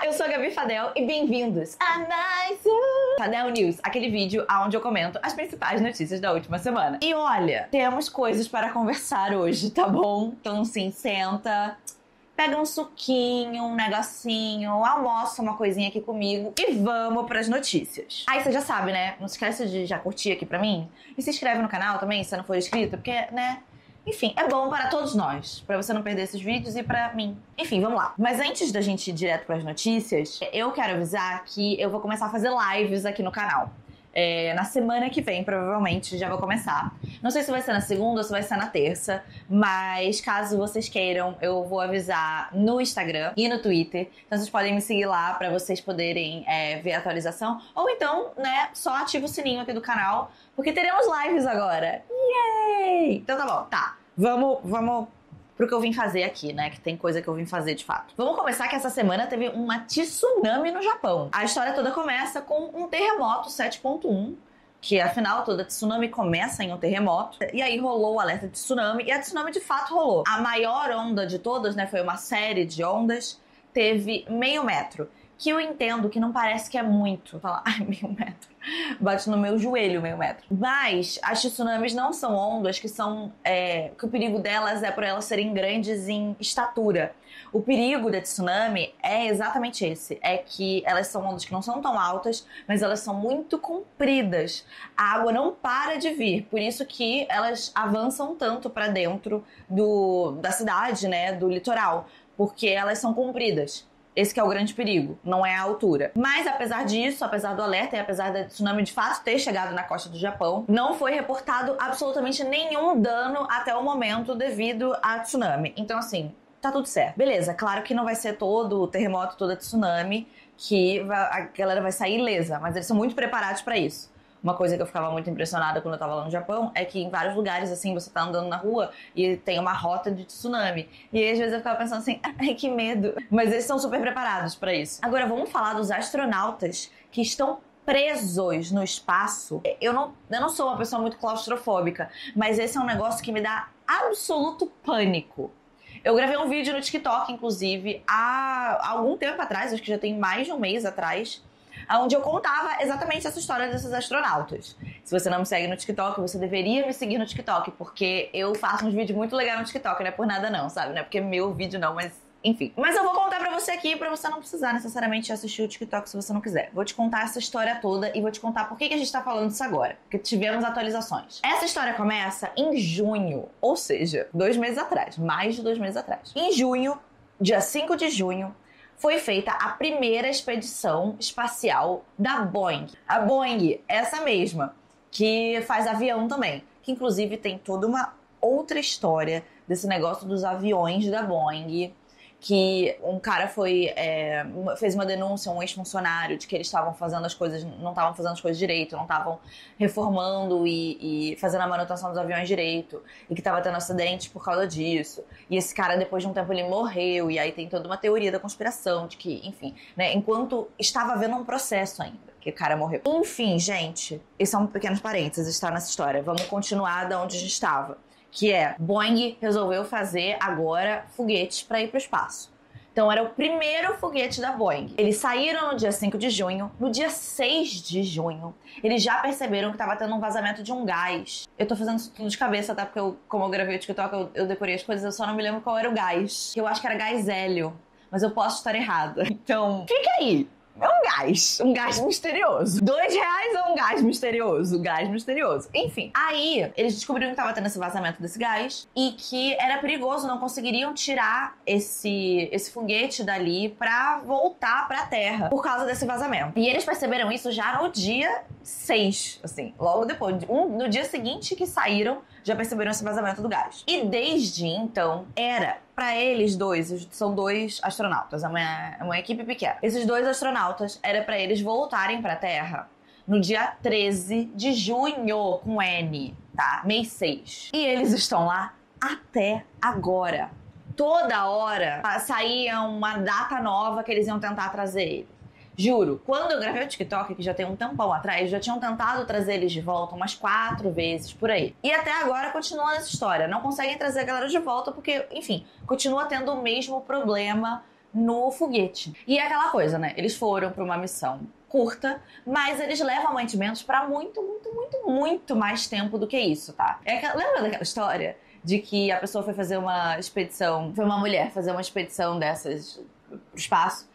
Olá, eu sou a Gabi Fadel e bem-vindos a mais um Fadel News, aquele vídeo onde eu comento as principais notícias da última semana. E olha, temos coisas para conversar hoje, tá bom? Então sim, senta, pega um suquinho, um negocinho, almoça uma coisinha aqui comigo e vamos pras notícias. Aí você já sabe, né? Não se esquece de já curtir aqui pra mim e se inscreve no canal também, se você não for inscrito, porque, né? Enfim, é bom para todos nós, pra você não perder esses vídeos e pra mim. Enfim, vamos lá. Mas antes da gente ir direto pras notícias, eu quero avisar que eu vou começar a fazer lives aqui no canal. Na semana que vem, provavelmente, já vou começar. Não sei se vai ser na segunda ou se vai ser na terça, mas caso vocês queiram, eu vou avisar no Instagram e no Twitter. Então vocês podem me seguir lá pra vocês poderem ver a atualização. Ou então, né, só ativa o sininho aqui do canal, porque teremos lives agora. Yay! Então tá bom, tá. Vamos pro que eu vim fazer aqui, né? Que tem coisa que eu vim fazer de fato. Vamos começar que essa semana teve uma tsunami no Japão. A história toda começa com um terremoto 7.1, que afinal toda tsunami começa em um terremoto. E aí rolou o alerta de tsunami, e a tsunami de fato rolou. A maior onda de todas, né? Foi uma série de ondas, teve meio metro. Que eu entendo que não parece que é muito. Falar, ai, meio metro. Bate no meu joelho, meio metro. Mas as tsunamis não são ondas que são... que o perigo delas é por elas serem grandes em estatura. O perigo da tsunami é exatamente esse. É que elas são ondas que não são tão altas, mas elas são muito compridas. A água não para de vir. Por isso que elas avançam tanto para dentro da cidade, né? Do litoral. Porque elas são compridas. Esse que é o grande perigo, não é a altura. Mas apesar disso, apesar do alerta e apesar da tsunami de fato ter chegado na costa do Japão, não foi reportado absolutamente nenhum dano até o momento devido à tsunami. Então assim, tá tudo certo. Beleza, claro que não vai ser todo o terremoto, toda a tsunami que a galera vai sair ilesa, mas eles são muito preparados pra isso. Uma coisa que eu ficava muito impressionada quando eu tava lá no Japão é que em vários lugares, assim, você tá andando na rua e tem uma rota de tsunami. E aí, às vezes, eu ficava pensando assim, ai, que medo. Mas eles são super preparados pra isso. Agora, vamos falar dos astronautas que estão presos no espaço. Eu não sou uma pessoa muito claustrofóbica, mas esse é um negócio que me dá absoluto pânico. Eu gravei um vídeo no TikTok, inclusive, há algum tempo atrás, acho que já tem mais de um mês atrás, onde eu contava exatamente essa história desses astronautas. Se você não me segue no TikTok, você deveria me seguir no TikTok, porque eu faço uns vídeos muito legais no TikTok, não é por nada não, sabe? Não é porque é meu vídeo não, mas enfim. Mas eu vou contar pra você aqui, pra você não precisar necessariamente assistir o TikTok se você não quiser. Vou te contar essa história toda e vou te contar por que a gente tá falando disso agora, porque tivemos atualizações. Essa história começa em junho, ou seja, 2 meses atrás, mais de 2 meses atrás. Em junho, dia 5 de junho, foi feita a primeira expedição espacial da Boeing. A Boeing, essa mesma, que faz avião também. Que inclusive tem toda uma outra história desse negócio dos aviões da Boeing. Que um cara fez uma denúncia, um ex-funcionário, de que eles estavam fazendo as coisas, não estavam fazendo as coisas direito, não estavam reformando e fazendo a manutenção dos aviões direito, e que estava tendo acidentes por causa disso. E esse cara, depois de um tempo, ele morreu, e aí tem toda uma teoria da conspiração, de que, enfim, né, enquanto estava havendo um processo ainda, que o cara morreu. Enfim, gente, esses são pequenos parênteses, está nessa história. Vamos continuar da onde a gente estava. Que é, Boeing resolveu fazer agora foguetes para ir para o espaço. Então era o primeiro foguete da Boeing. Eles saíram no dia 5 de junho. No dia 6 de junho, eles já perceberam que estava tendo um vazamento de um gás. Eu tô fazendo isso tudo de cabeça, tá? Porque como eu gravei o TikTok, eu decorei as coisas, eu só não me lembro qual era o gás. Eu acho que era gás hélio, mas eu posso estar errada. Então, fica aí. É um gás misterioso. R$2 é um gás misterioso, gás misterioso. Enfim, aí eles descobriram que tava tendo esse vazamento desse gás e que era perigoso, não conseguiriam tirar esse foguete dali pra voltar pra Terra por causa desse vazamento. E eles perceberam isso já no dia 6, assim, logo depois. No dia seguinte que saíram, já perceberam esse vazamento do gás. E desde então, era pra eles dois, são 2 astronautas, é uma equipe pequena. Esses 2 astronautas, era pra eles voltarem pra Terra no dia 13 de junho, com N, tá? Mês 6. E eles estão lá até agora. Toda hora saía uma data nova que eles iam tentar trazer eles. Juro, quando eu gravei o TikTok, que já tem um tempão atrás, já tinham tentado trazer eles de volta umas 4 vezes, por aí. E até agora continua nessa história. Não conseguem trazer a galera de volta porque, enfim, continua tendo o mesmo problema no foguete. E é aquela coisa, né? Eles foram para uma missão curta, mas eles levam mantimentos para muito mais tempo do que isso, tá? Lembra daquela história de que a pessoa foi fazer uma expedição, foi uma mulher fazer uma expedição dessas pro espaço,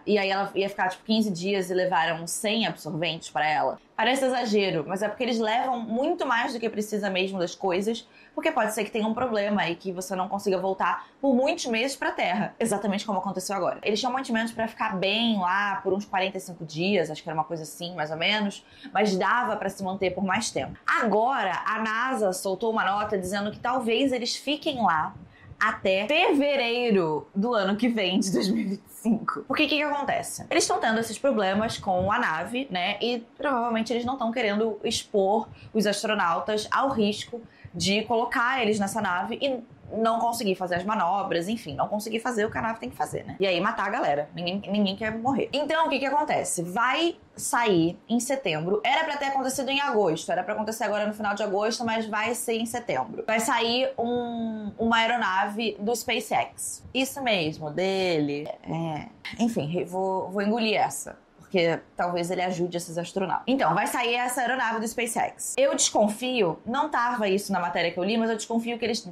e aí ela ia ficar tipo 15 dias e levaram 100 absorventes para ela? Parece exagero, mas é porque eles levam muito mais do que precisa mesmo das coisas, porque pode ser que tenha um problema e que você não consiga voltar por muitos meses pra Terra, exatamente como aconteceu agora. Eles tinham mantimentos pra ficar bem lá por uns 45 dias, acho que era uma coisa assim, mais ou menos, mas dava pra se manter por mais tempo. Agora, a NASA soltou uma nota dizendo que talvez eles fiquem lá até fevereiro do ano que vem, de 2025. Porque o que acontece? Eles estão tendo esses problemas com a nave, né? E provavelmente eles não estão querendo expor os astronautas ao risco de colocar eles nessa nave e não conseguir fazer as manobras, enfim, não conseguir fazer o que a nave tem que fazer, né? E aí matar a galera. Ninguém quer morrer. Então, o que acontece? Vai sair em setembro. Era pra ter acontecido em agosto. Era pra acontecer agora no final de agosto, mas vai ser em setembro. Vai sair uma aeronave do SpaceX. Isso mesmo, dele. Enfim, vou engolir essa, porque talvez ele ajude esses astronautas. Então, vai sair essa aeronave do SpaceX. Eu desconfio, não tava isso na matéria que eu li, mas eu desconfio que eles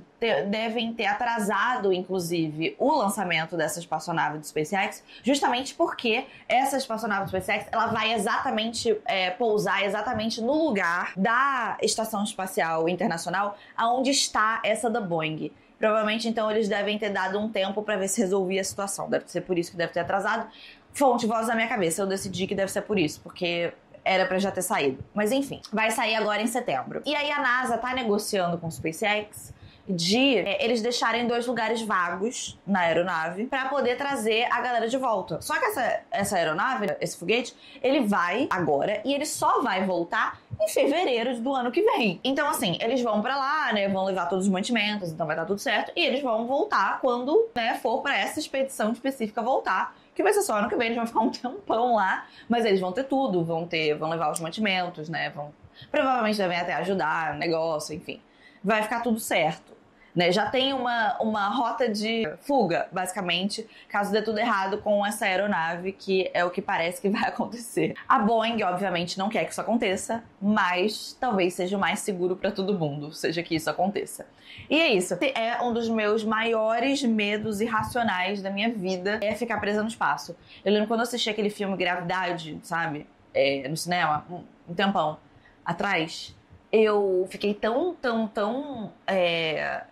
devem ter atrasado, inclusive, o lançamento dessa espaçonave do SpaceX, justamente porque essa espaçonave do SpaceX, ela vai exatamente pousar exatamente no lugar da Estação Espacial Internacional, aonde está essa da Boeing. Provavelmente, então, eles devem ter dado um tempo para ver se resolvia a situação. Deve ser por isso que deve ter atrasado. Fonte, voz da minha cabeça, eu decidi que deve ser por isso, porque era pra já ter saído. Mas enfim, vai sair agora em setembro. E aí a NASA tá negociando com o SpaceX de eles deixarem 2 lugares vagos na aeronave pra poder trazer a galera de volta. Só que essa aeronave, esse foguete, ele vai agora e ele só vai voltar em fevereiro do ano que vem. Então assim, eles vão pra lá, né, vão levar todos os mantimentos, então vai dar tudo certo, e eles vão voltar quando, né, for pra essa expedição específica voltar, que vai ser só ano que vem. Eles vão ficar um tempão lá, mas eles vão ter tudo, vão levar os mantimentos, né, provavelmente devem até ajudar no negócio, enfim. Vai ficar tudo certo, né? Já tem uma rota de fuga, basicamente, caso dê tudo errado com essa aeronave, que é o que parece que vai acontecer. A Boeing, obviamente, não quer que isso aconteça, mas talvez seja o mais seguro para todo mundo, seja que isso aconteça. E é isso. É um dos meus maiores medos irracionais da minha vida, é ficar presa no espaço. Eu lembro quando eu assisti aquele filme Gravidade, sabe? No cinema, um tempão atrás, eu fiquei tão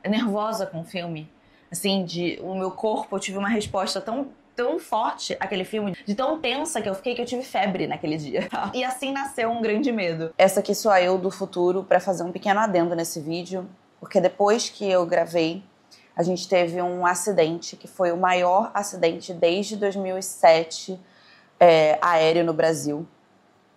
nervosa com o filme, assim, o meu corpo, eu tive uma resposta tão forte àquele filme, de tão tensa que eu fiquei, que eu tive febre naquele dia. E assim nasceu um grande medo. Essa aqui sou eu do futuro pra fazer um pequeno adendo nesse vídeo, porque depois que eu gravei, a gente teve um acidente, que foi o maior acidente desde 2007 aéreo no Brasil.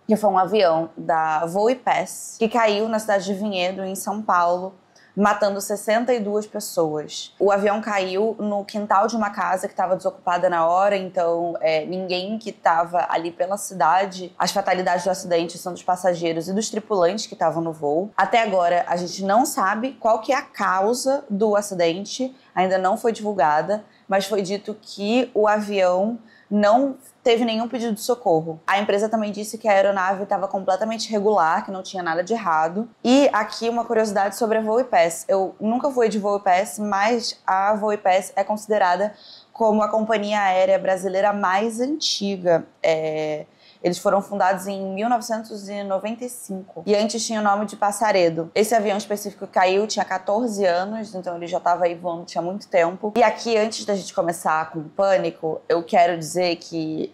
Que foi um avião da VoiPass, que caiu na cidade de Vinhedo, em São Paulo, matando 62 pessoas. O avião caiu no quintal de uma casa que estava desocupada na hora, então ninguém que estava ali pela cidade. As fatalidades do acidente são dos passageiros e dos tripulantes que estavam no voo. Até agora, a gente não sabe qual que é a causa do acidente, ainda não foi divulgada, mas foi dito que o avião não teve nenhum pedido de socorro. A empresa também disse que a aeronave estava completamente regular, que não tinha nada de errado. E aqui uma curiosidade sobre a VoiPass. Eu nunca voei de VoiPass, mas a VoiPass é considerada como a companhia aérea brasileira mais antiga. Eles foram fundados em 1995. E antes tinha o nome de Passaredo. Esse avião específico que caiu tinha 14 anos, então ele já estava aí voando tinha muito tempo. E aqui, antes da gente começar com o pânico, eu quero dizer que,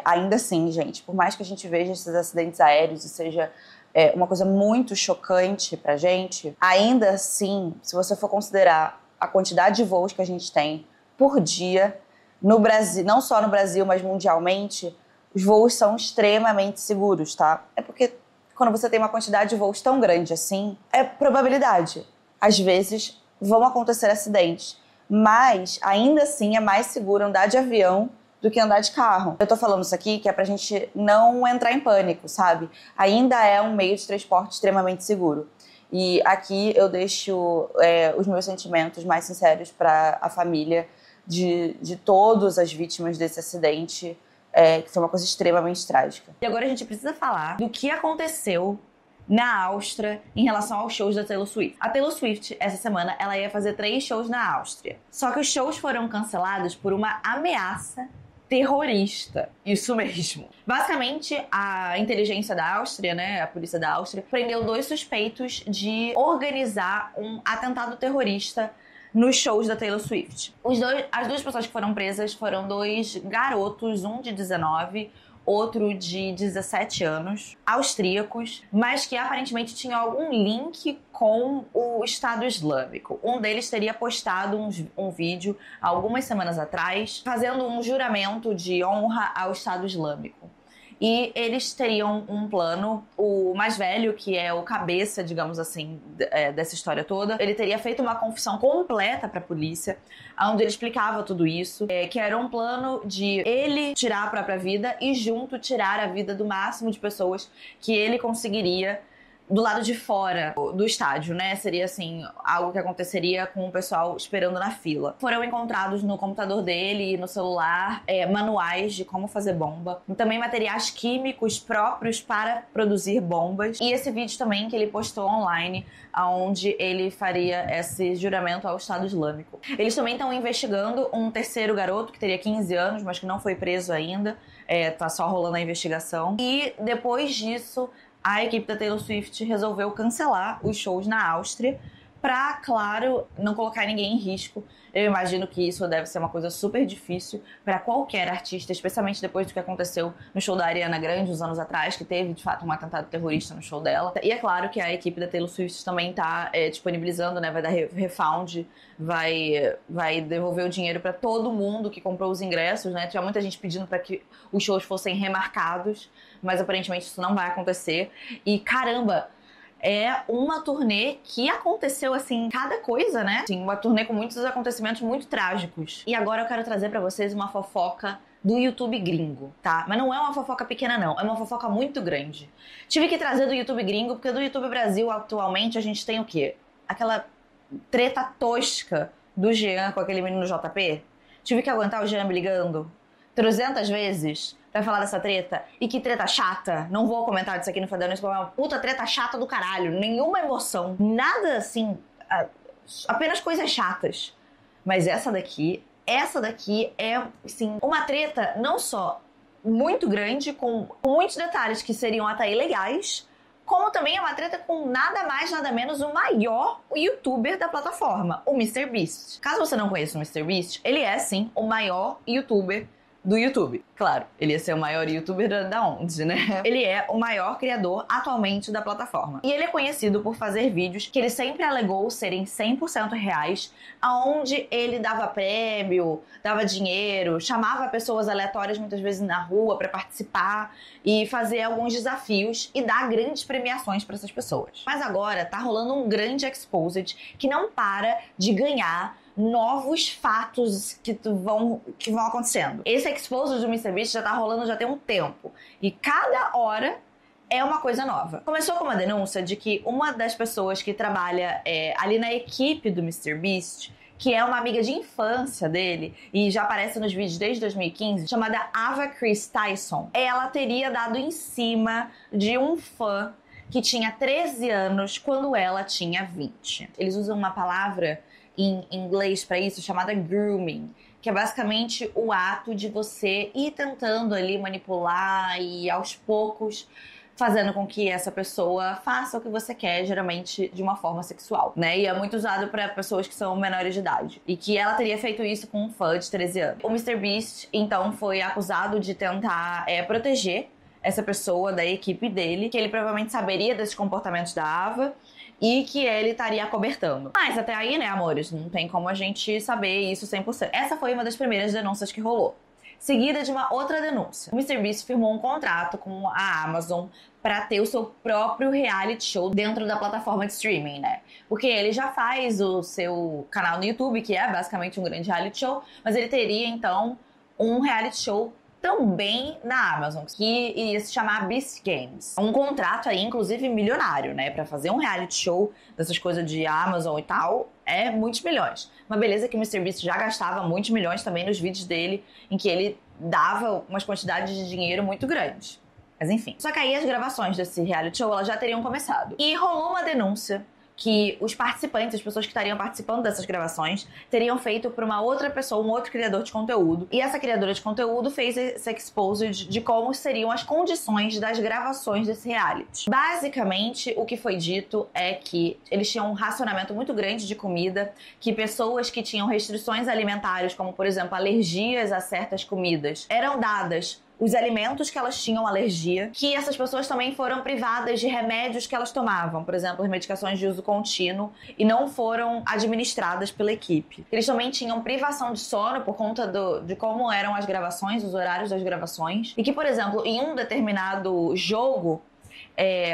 ainda assim, gente, por mais que a gente veja esses acidentes aéreos e seja uma coisa muito chocante pra gente, ainda assim, se você for considerar a quantidade de voos que a gente tem por dia, no Brasil, não só no Brasil, mas mundialmente, os voos são extremamente seguros, tá? É porque quando você tem uma quantidade de voos tão grande assim, é probabilidade. Às vezes vão acontecer acidentes, mas ainda assim é mais seguro andar de avião do que andar de carro. Eu tô falando isso aqui que é pra gente não entrar em pânico, sabe? Ainda é um meio de transporte extremamente seguro. E aqui eu deixo os meus sentimentos mais sinceros para a família de todas as vítimas desse acidente, que foi uma coisa extremamente trágica. E agora a gente precisa falar do que aconteceu na Áustria em relação aos shows da Taylor Swift. A Taylor Swift, essa semana, ela ia fazer 3 shows na Áustria. Só que os shows foram cancelados por uma ameaça terrorista. Isso mesmo. Basicamente, a inteligência da Áustria, né, a polícia da Áustria, prendeu 2 suspeitos de organizar um atentado terrorista nos shows da Taylor Swift. As 2 pessoas que foram presas foram 2 garotos, um de 19, outro de 17 anos, austríacos, mas que aparentemente tinham algum link com o Estado Islâmico. Um deles teria postado um vídeo algumas semanas atrás, fazendo um juramento de honra ao Estado Islâmico. E eles teriam um plano, o mais velho, que é o cabeça, digamos assim, dessa história toda, ele teria feito uma confissão completa para a polícia, onde ele explicava tudo isso, que era um plano de ele tirar a própria vida e junto tirar a vida do máximo de pessoas que ele conseguiria do lado de fora do estádio, né? Seria, assim, algo que aconteceria com o pessoal esperando na fila. Foram encontrados no computador dele e no celular manuais de como fazer bomba. E também materiais químicos próprios para produzir bombas. E esse vídeo também que ele postou online, onde ele faria esse juramento ao Estado Islâmico. Eles também estão investigando um terceiro garoto, que teria 15 anos, mas que não foi preso ainda. Tá só rolando a investigação. E depois disso, a equipe da Taylor Swift resolveu cancelar os shows na Áustria pra, claro, não colocar ninguém em risco. Eu imagino que isso deve ser uma coisa super difícil pra qualquer artista, especialmente depois do que aconteceu no show da Ariana Grande uns anos atrás, que teve, de fato, um atentado terrorista no show dela. E é claro que a equipe da Taylor Swift também tá disponibilizando, né, vai dar refund, vai devolver o dinheiro pra todo mundo que comprou os ingressos, né? Tinha muita gente pedindo pra que os shows fossem remarcados, mas aparentemente isso não vai acontecer. E, caramba, é uma turnê que aconteceu, assim, cada coisa, né? Assim, uma turnê com muitos acontecimentos muito trágicos. E agora eu quero trazer pra vocês uma fofoca do YouTube gringo, tá? Mas não é uma fofoca pequena, não. É uma fofoca muito grande. Tive que trazer do YouTube gringo, porque do YouTube Brasil, atualmente, a gente tem o quê? Aquela treta tosca do Jean com aquele menino JP. Tive que aguentar o Jean me ligando 300 vezes pra falar dessa treta. E que treta chata. Não vou comentar disso aqui no Fadando Isso, é uma puta treta chata do caralho. Nenhuma emoção. Nada assim. Apenas coisas chatas. Mas essa daqui é, assim, uma treta não só muito grande, com muitos detalhes que seriam até ilegais, como também é uma treta com nada mais, nada menos o maior youtuber da plataforma, o MrBeast. Caso você não conheça o MrBeast, ele é, sim, o maior youtuber do YouTube. Claro, ele ia ser o maior youtuber da onde, né? Ele é o maior criador atualmente da plataforma. E ele é conhecido por fazer vídeos que ele sempre alegou serem 100% reais, aonde ele dava prêmio, dava dinheiro, chamava pessoas aleatórias muitas vezes na rua pra participar e fazer alguns desafios e dar grandes premiações pra essas pessoas. Mas agora tá rolando um grande exposed que não para de ganhar novos fatos que vão acontecendo. Esse exposed do MrBeast já tá rolando já tem um tempo. E cada hora é uma coisa nova. Começou com uma denúncia de que uma das pessoas que trabalha ali na equipe do MrBeast, que é uma amiga de infância dele e já aparece nos vídeos desde 2015, chamada Ava Chris Tyson, ela teria dado em cima de um fã que tinha 13 anos quando ela tinha 20. Eles usam uma palavra em inglês para isso, chamada grooming, que é basicamente o ato de você ir tentando ali manipular e aos poucos fazendo com que essa pessoa faça o que você quer, geralmente de uma forma sexual, né? E é muito usado para pessoas que são menores de idade. E que ela teria feito isso com um fã de 13 anos. O MrBeast, então, foi acusado de tentar proteger essa pessoa da equipe dele, que ele provavelmente saberia desses comportamentos da Ava e que ele estaria acobertando. Mas até aí, né, amores, não tem como a gente saber isso 100%. Essa foi uma das primeiras denúncias que rolou, seguida de uma outra denúncia. O MrBeast firmou um contrato com a Amazon para ter o seu próprio reality show dentro da plataforma de streaming, né? Porque ele já faz o seu canal no YouTube, que é basicamente um grande reality show, mas ele teria, então, um reality show também na Amazon, que iria se chamar Beast Games. Um contrato aí, inclusive, milionário, né? Pra fazer um reality show dessas coisas de Amazon e tal, é muitos milhões. Uma beleza que o MrBeast já gastava muitos milhões também nos vídeos dele, em que ele dava umas quantidades de dinheiro muito grandes. Mas enfim. Só que aí as gravações desse reality show, elas já teriam começado. E rolou uma denúncia que os participantes, as pessoas que estariam participando dessas gravações, teriam feito por uma outra pessoa, um outro criador de conteúdo. E essa criadora de conteúdo fez esse exposed de como seriam as condições das gravações desse reality. Basicamente, o que foi dito é que eles tinham um racionamento muito grande de comida, que pessoas que tinham restrições alimentares, como por exemplo alergias a certas comidas, eram dadas os alimentos que elas tinham alergia, que essas pessoas também foram privadas de remédios que elas tomavam, por exemplo, as medicações de uso contínuo, e não foram administradas pela equipe. Eles também tinham privação de sono por conta de como eram as gravações, os horários das gravações, e que, por exemplo, em um determinado jogo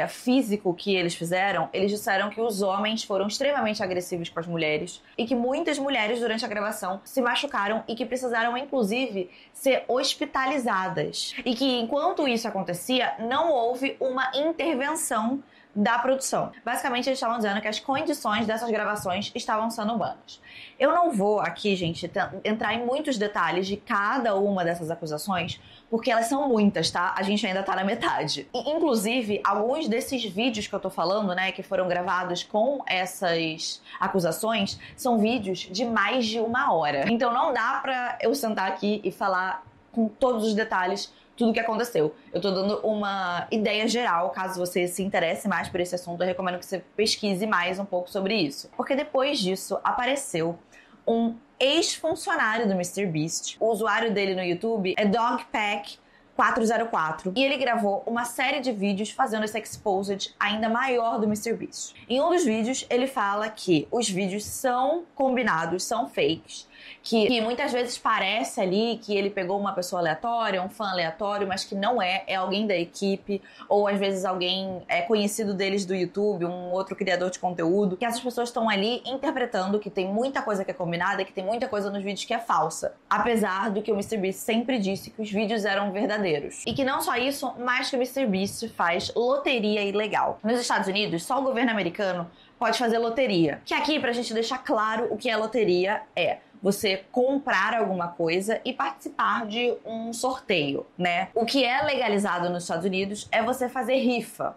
físico que eles fizeram, eles disseram que os homens foram extremamente agressivos com as mulheres e que muitas mulheres durante a gravação se machucaram e que precisaram inclusive ser hospitalizadas, e que enquanto isso acontecia não houve uma intervenção da produção. Basicamente, eles estavam dizendo que as condições dessas gravações estavam sendo humanas. Eu não vou aqui, gente, entrar em muitos detalhes de cada uma dessas acusações, porque elas são muitas, tá? A gente ainda tá na metade. E, inclusive, alguns desses vídeos que eu tô falando, né, que foram gravados com essas acusações, são vídeos de mais de 1 hora. Então não dá pra eu sentar aqui e falar com todos os detalhes tudo o que aconteceu. Eu tô dando uma ideia geral, caso você se interesse mais por esse assunto, eu recomendo que você pesquise mais um pouco sobre isso. Porque depois disso, apareceu um ex-funcionário do MrBeast. O usuário dele no YouTube é Dogpack404. E ele gravou uma série de vídeos fazendo esse exposed ainda maior do MrBeast. Em um dos vídeos, ele fala que os vídeos são combinados, são fakes, que muitas vezes parece ali que ele pegou uma pessoa aleatória, um fã aleatório, mas que não é alguém da equipe, ou às vezes alguém conhecido deles do YouTube, um outro criador de conteúdo, que essas pessoas estão ali interpretando que tem muita coisa que é combinada, que tem muita coisa nos vídeos que é falsa. Apesar do que o MrBeast sempre disse que os vídeos eram verdadeiros. E que não só isso, mas que o MrBeast faz loteria ilegal. Nos Estados Unidos, só o governo americano pode fazer loteria. Que aqui, pra gente deixar claro o que é loteria, é você comprar alguma coisa e participar de um sorteio, né? O que é legalizado nos Estados Unidos é você fazer rifa.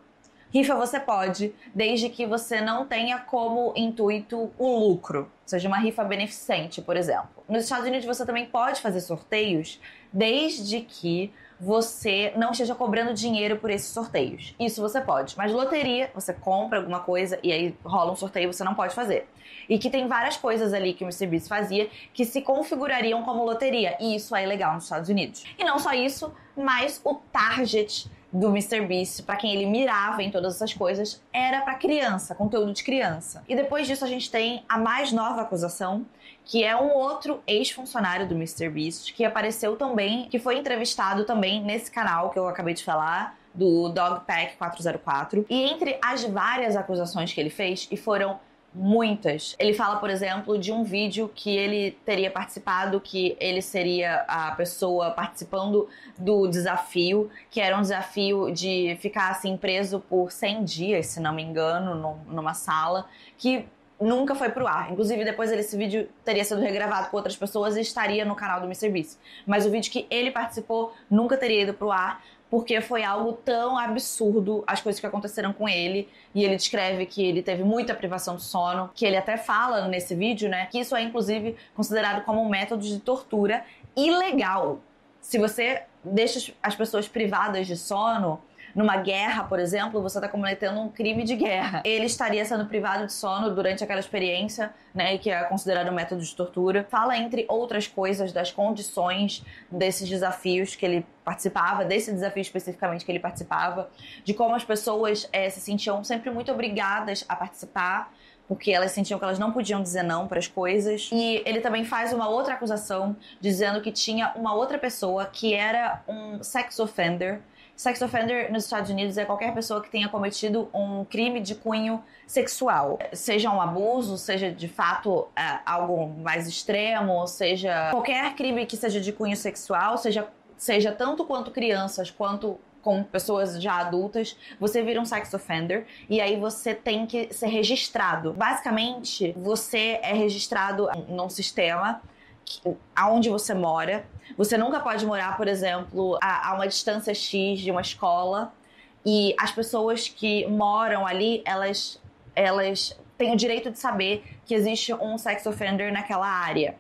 Rifa você pode, desde que você não tenha como intuito o lucro, seja uma rifa beneficente, por exemplo. Nos Estados Unidos você também pode fazer sorteios, desde que você não esteja cobrando dinheiro por esses sorteios. Isso você pode. Mas loteria, você compra alguma coisa e aí rola um sorteio, você não pode fazer. E que tem várias coisas ali que o MrBeast fazia que se configurariam como loteria. E isso é ilegal nos Estados Unidos. E não só isso, mas o target do MrBeast, pra quem ele mirava em todas essas coisas, era pra criança, conteúdo de criança. E depois disso a gente tem a mais nova acusação, que é um outro ex-funcionário do MrBeast, que apareceu também, que foi entrevistado também nesse canal que eu acabei de falar, do Dogpack404. E entre as várias acusações que ele fez, e foram muitas. Ele fala, por exemplo, de um vídeo que ele teria participado, que ele seria a pessoa participando do desafio, que era um desafio de ficar assim preso por 100 dias, se não me engano, numa sala, que nunca foi pro ar. Inclusive, depois esse vídeo teria sido regravado com outras pessoas e estaria no canal do MrBeast. Mas o vídeo que ele participou nunca teria ido pro ar, porque foi algo tão absurdo, as coisas que aconteceram com ele, e ele descreve que ele teve muita privação de sono, que ele até fala nesse vídeo, né, que isso é inclusive considerado como um método de tortura ilegal. Se você deixa as pessoas privadas de sono numa guerra, por exemplo, você está cometendo um crime de guerra. Ele estaria sendo privado de sono durante aquela experiência, né, que é considerado um método de tortura. Fala, entre outras coisas, das condições desses desafios que ele participava, desse desafio especificamente que ele participava, de como as pessoas se sentiam sempre muito obrigadas a participar, porque elas sentiam que elas não podiam dizer não para as coisas. E ele também faz uma outra acusação, dizendo que tinha uma outra pessoa que era um sex offender. Sex offender nos Estados Unidos é qualquer pessoa que tenha cometido um crime de cunho sexual. Seja um abuso, seja de fato algo mais extremo, seja qualquer crime que seja de cunho sexual, seja tanto quanto crianças quanto com pessoas já adultas, você vira um sex offender e aí você tem que ser registrado. Basicamente, você é registrado num sistema aonde você mora. Você nunca pode morar, por exemplo, a uma distância X de uma escola, e as pessoas que moram ali, elas têm o direito de saber que existe um sex offender naquela área.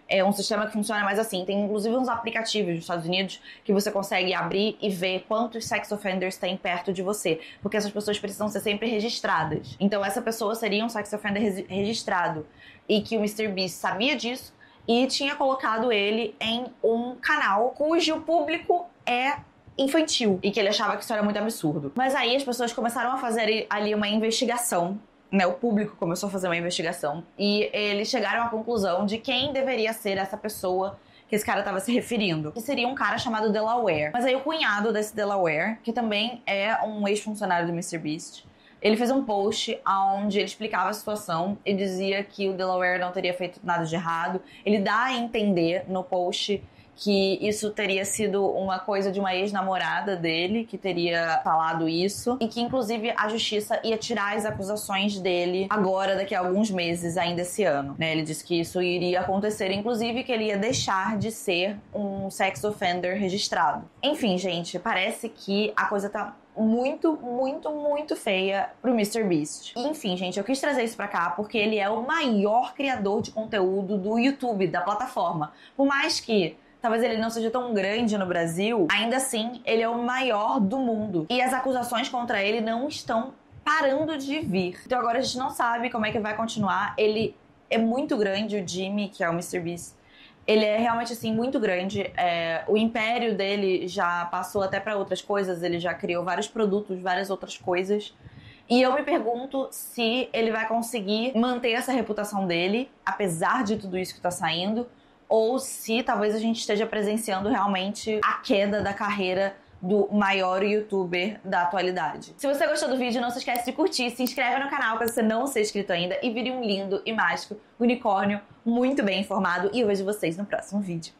É um sistema que funciona mais assim. Tem inclusive uns aplicativos nos Estados Unidos que você consegue abrir e ver quantos sex offenders tem perto de você. Porque essas pessoas precisam ser sempre registradas. Então essa pessoa seria um sex offender registrado. E que o MrBeast sabia disso e tinha colocado ele em um canal cujo público é infantil. E que ele achava que isso era muito absurdo. Mas aí as pessoas começaram a fazer ali uma investigação. O público começou a fazer uma investigação e eles chegaram à conclusão de quem deveria ser essa pessoa que esse cara estava se referindo, que seria um cara chamado Delaware. Mas aí o cunhado desse Delaware, que também é um ex-funcionário do MrBeast, ele fez um post onde ele explicava a situação e dizia que o Delaware não teria feito nada de errado. Ele dá a entender no post que isso teria sido uma coisa de uma ex-namorada dele que teria falado isso, e que inclusive a justiça ia tirar as acusações dele agora, daqui a alguns meses, ainda esse ano, né? Ele disse que isso iria acontecer, inclusive que ele ia deixar de ser um sex offender registrado. Enfim, gente, parece que a coisa tá muito, muito, muito feia pro MrBeast. Enfim, gente, eu quis trazer isso pra cá porque ele é o maior criador de conteúdo do YouTube, da plataforma. Por mais que talvez ele não seja tão grande no Brasil, ainda assim, ele é o maior do mundo. E as acusações contra ele não estão parando de vir. Então agora a gente não sabe como é que vai continuar. Ele é muito grande, o Jimmy, que é o MrBeast. Ele é realmente, assim, muito grande. O império dele já passou até para outras coisas. Ele já criou vários produtos, várias outras coisas. E eu me pergunto se ele vai conseguir manter essa reputação dele, apesar de tudo isso que tá saindo, ou se talvez a gente esteja presenciando realmente a queda da carreira do maior youtuber da atualidade. Se você gostou do vídeo, não se esquece de curtir, se inscreve no canal caso você não seja inscrito ainda e vire um lindo e mágico unicórnio muito bem informado. E eu vejo vocês no próximo vídeo.